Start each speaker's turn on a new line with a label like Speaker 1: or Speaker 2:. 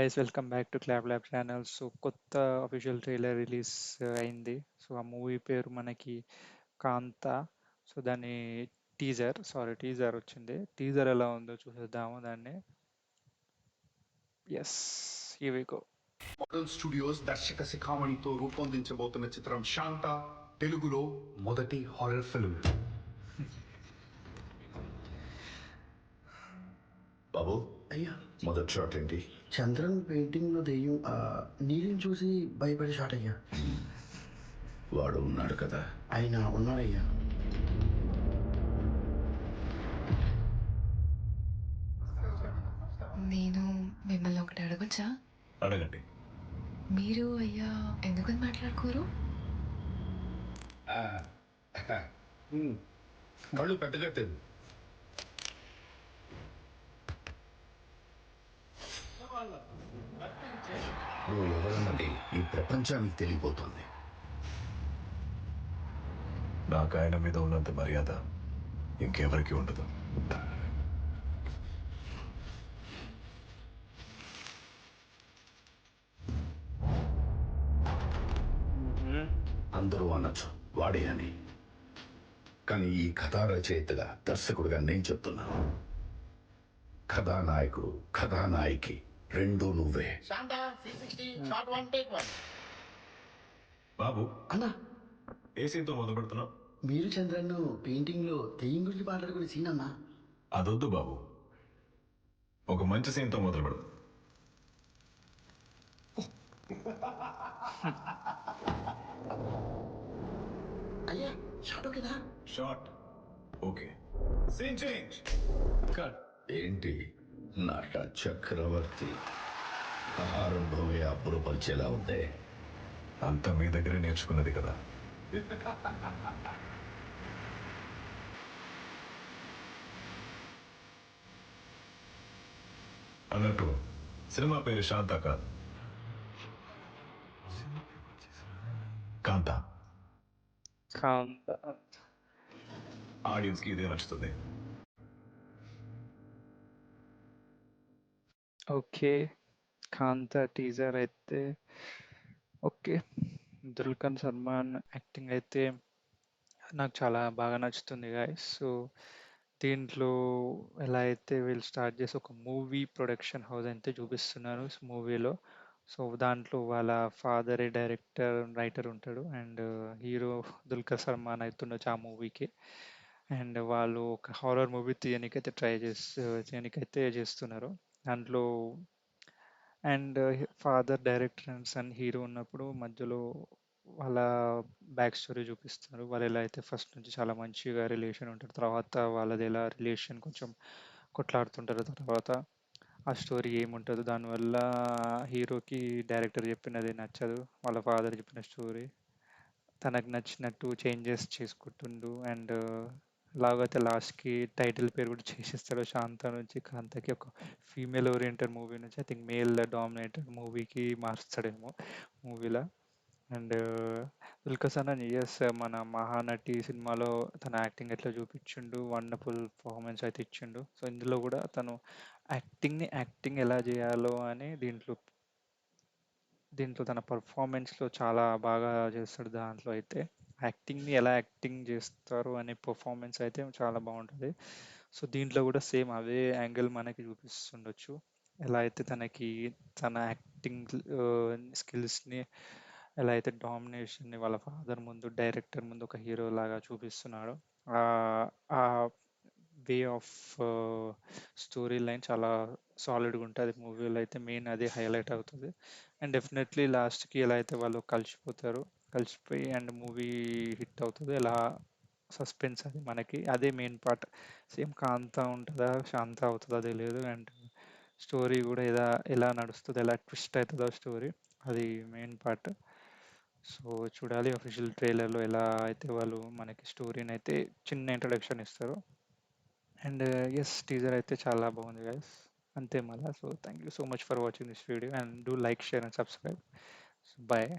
Speaker 1: Guys welcome back to club lab channel. So కొత్త official trailer release అయింది. So ఆ movie పేరు మనకి కాంతా. సో దాని టీజర్ వచ్చింది. టీజర్ ఎలా ఉందో చూసేద్దాము దాన్ని. Yes, here we go.
Speaker 2: Model studios దర్శక శిఖామణితో రూపొందించబోతున్న చిత్రం శాంత తెలుగులో మొదటి హారర్ ఫిల్మ్. బాబు
Speaker 3: అయ్యా,
Speaker 2: మొదటి షాట్ ఏంటి?
Speaker 3: చంద్రన్ పెయింటింగ్ లో దెయ్యం నీళ్ళని చూసి భయపడి షాట్ అయ్యా.
Speaker 2: వాడు ఉన్నాడు కదా?
Speaker 3: ఆయన ఉన్నాడయ్యా.
Speaker 4: నేను మిమ్మల్ని ఒకటి అడగొచ్చా?
Speaker 2: అడగండి.
Speaker 4: మీరు అయ్యా ఎందుకని మాట్లాడుకోరు?
Speaker 2: కళ్ళు పెద్దగా తెలియదు. నువ్వు ఎవరన్నది ఈ ప్రపంచానికి తెలియబోతోంది.
Speaker 5: నాకు ఆయన మీద ఉన్నంత మర్యాద ఇంకెవరికి ఉండదు.
Speaker 2: అందరూ అనొచ్చు వాడే అని, కానీ ఈ కథా రచయితగా దర్శకుడిగా నేను చెప్తున్నాను, కథానాయకుడు కథానాయకి రెండూ నువ్వే.
Speaker 5: బాబు,
Speaker 3: అన్నా,
Speaker 5: ఏ సీన్తో మొదలు పెడుతున్నావు?
Speaker 3: మీరు చంద్రన్ పెయింటింగ్ లో దెయ్యం గురించి మాట్లాడుకునే సీన్ అన్నా.
Speaker 5: అదొద్దు బాబు, ఒక మంచి సీన్తో మొదలు పెడు.
Speaker 3: అయ్యా, షాట్ ఓకేనా?
Speaker 5: Short okay. Scene change. Cut.
Speaker 2: ఏంటి నట చక్రవర్తి ఆరంభమే అబ్బురపరిచేలా ఉంది.
Speaker 5: అంతా మీ దగ్గరే నేర్చుకున్నది కదా. అన్నట్టు సినిమా పేరు శాంత కాదు, కాంతా.
Speaker 1: కాంతా.
Speaker 5: ఆడియన్స్కి ఇదే నచ్చుతుంది.
Speaker 1: ఓకే, కాంతా టీజర్ అయితే ఓకే. దుల్కర్ సల్మాన్ యాక్టింగ్ అయితే నాకు చాలా బాగా నచ్చుతుంది గాయస్. సో దీంట్లో ఎలా అయితే వీళ్ళు స్టార్ట్ చేసి ఒక మూవీ ప్రొడక్షన్ హౌస్ అయితే చూపిస్తున్నారు మూవీలో. సో దాంట్లో వాళ్ళ ఫాదరే డైరెక్టర్ రైటర్ ఉంటాడు అండ్ హీరో దుల్కర్ సల్మాన్ అవుతుండొచ్చు ఆ మూవీకి. అండ్ వాళ్ళు ఒక హారర్ మూవీ తీయనికైతే చేస్తున్నారు దాంట్లో. And father director and son hero ఉన్నప్పుడు మధ్యలో వాళ్ళ బ్యాక్ స్టోరీ చూపిస్తారు. వాళ్ళు ఎలా అయితే ఫస్ట్ నుంచి చాలా మంచిగా రిలేషన్ ఉంటారు, తర్వాత వాళ్ళది ఎలా రిలేషన్ కొంచెం కొట్లాడుతుంటారు, తర్వాత ఆ స్టోరీ ఏముంటుందో దానివల్ల హీరోకి డైరెక్టర్ చెప్పినది నచ్చదు, వాళ్ళ ఫాదర్ చెప్పిన స్టోరీ తనకు నచ్చినట్టు చేంజెస్ చేసుకుంటుండు. అండ్ లాగైతే లాస్ట్కి టైటిల్ పేరు కూడా చేసేస్తాడు, శాంత నుంచి కాంతకి ఒక ఫీమేల్ ఓరియంటెడ్ మూవీ నుంచి ఐ థింక్ మేల్ డామినేటెడ్ మూవీకి మార్చాడేమో మూవీలో. అండ్ దుల్కర్ సల్మాన్ ఎస్ మన మహానటి సినిమాలో తన యాక్టింగ్ ఎట్లా చూపించిండు, వండర్ఫుల్ పర్ఫార్మెన్స్ అయితే ఇచ్చిండు. సో ఇందులో కూడా తను యాక్టింగ్ ఎలా చేయాలో అని దీంట్లో తన పర్ఫార్మెన్స్లో చాలా బాగా చేస్తాడు. దాంట్లో అయితే యాక్టింగ్ని ఎలా యాక్టింగ్ చేస్తారు అనే పర్ఫార్మెన్స్ అయితే చాలా బాగుంటుంది. సో దీంట్లో కూడా సేమ్ అదే యాంగిల్ మనకి చూపిస్తుండొచ్చు, ఎలా అయితే తన యాక్టింగ్ స్కిల్స్ని ఎలా అయితే డామినేషన్ని వాళ్ళ ఫాదర్ ముందు డైరెక్టర్ ముందు ఒక హీరో లాగా చూపిస్తున్నాడు. ఆ వే ఆఫ్ స్టోరీ లైన్ చాలా సాలిడ్గా ఉంటుంది మూవీలో అయితే, మెయిన్ అదే హైలైట్ అవుతుంది. అండ్ డెఫినెట్లీ లాస్ట్కి ఎలా అయితే వాళ్ళు కలిసిపోయి అండ్ మూవీ హిట్ అవుతుంది, ఎలా సస్పెన్స్ అది మనకి అదే మెయిన్ పార్ట్. సేమ్ కాంతా ఉంటుందా శాంత అవుతుందా తెలియదు. అండ్ స్టోరీ కూడా ఎలా నడుస్తుంది, ఎలా ట్విస్ట్ అవుతుందో స్టోరీ, అది మెయిన్ పార్ట్. సో చూడాలి అఫీషియల్ ట్రైలర్లో ఎలా అయితే వాళ్ళు మనకి స్టోరీని అయితే చిన్న ఇంట్రడక్షన్ ఇస్తారు. అండ్ ఎస్, టీజర్ అయితే చాలా బాగుంది గైస్. అంతే మళ్ళా. So thank you so much for watching this video and do like, share and subscribe. Bye.